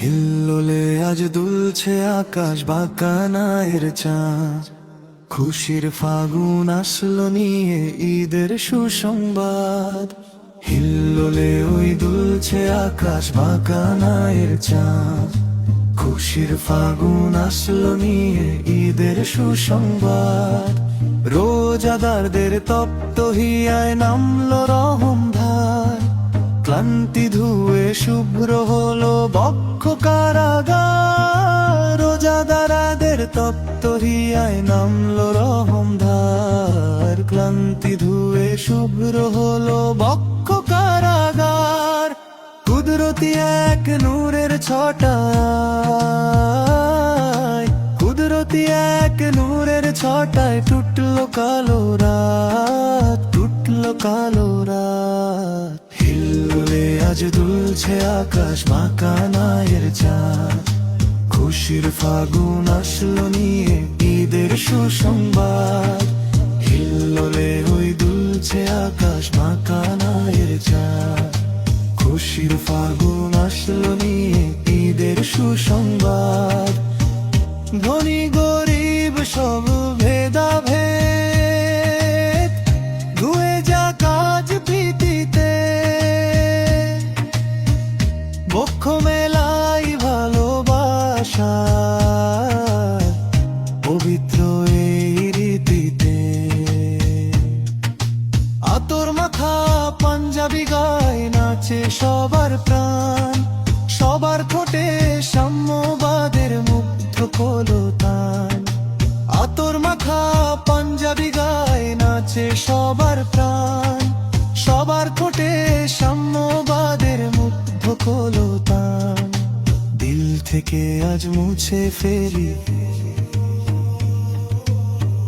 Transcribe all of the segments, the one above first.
হিল্লোলে আজ দুলছে আকাশ বাঁকানায়ের চাঁদ, খুশির ফাগুন আসলো নিয়ে ঈদের সুসংবাদ। হিল্লোলে ওই দুলছে আকাশ বাঁকানায়ের চাঁদ, খুশির ফাগুন আসলো নিয়ে ঈদের সুসংবাদ। রোজাদারদের তপ্ত হিয়ায় নামলো রহমধার, ক্লান্তি ধুয়ে শুভ্র হলো বক্ষ কারাগার। রোজাদারদের তপ্ত হিয়ায় নামলো রহমধার, ক্লান্তি ধুয়ে শুভ্র হলো বক্ষ কারাগার। কুদরতি এক নূরের ছটায়, কুদরতি এক নূরের ছটায় টুটলো কালো রাত, টুটলো কালো রাত। হিল্লোলে আজ দুলছে আকাশ বাঁকানায়ের চাঁদ, খুশির ফাগুন আসলো নিয়ে ঈদের সুসংবাদ। হিল্লোলে ওই দুলছে আকাশ বাঁকানায়ের চাঁদ, খুশির ফাগুন আসলো নিয়ে ঈদের সুসংবাদ। ধনী গরিব সব ভেদাভেদ ধুয়ে যাক আজ প্রীতিতে, বক্ষ মেলাই ভালোবাসা পবিত্র এই রীতিতে। আতর মাখা পাঞ্জাবি গায় নাচে সবার প্রাণ, সবার ঠোঁটে সাম্যবাদের মুগ্ধ কলতান। আতর মাখা পাঞ্জাবি গায় নাচে সবার প্রাণ, সবার ঠোঁটে সাম্যবাদের মুগ্ধ কলতান। দিল থেকে আজ মুছে ফেলি,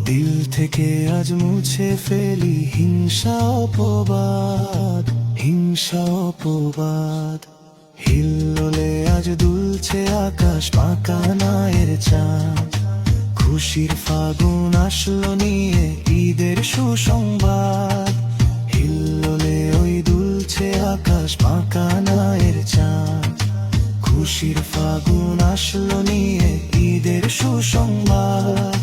দিল থেকে আজ মুছে ফেলি হিংসা অপবাদ, হিংসা অপবাদ। হিল্লোলে আজ দুলছে আকাশ বাঁকানায়ের চাঁদ, খুশির ফাগুন আসলো নিয়ে ঈদের সুসংবাদ। হিল্লোলে ওই দুলছে আকাশ বাঁকানায়ের চাঁদ, খুশির ফাগুন আসলো নিয়ে ঈদের সুসংবাদ।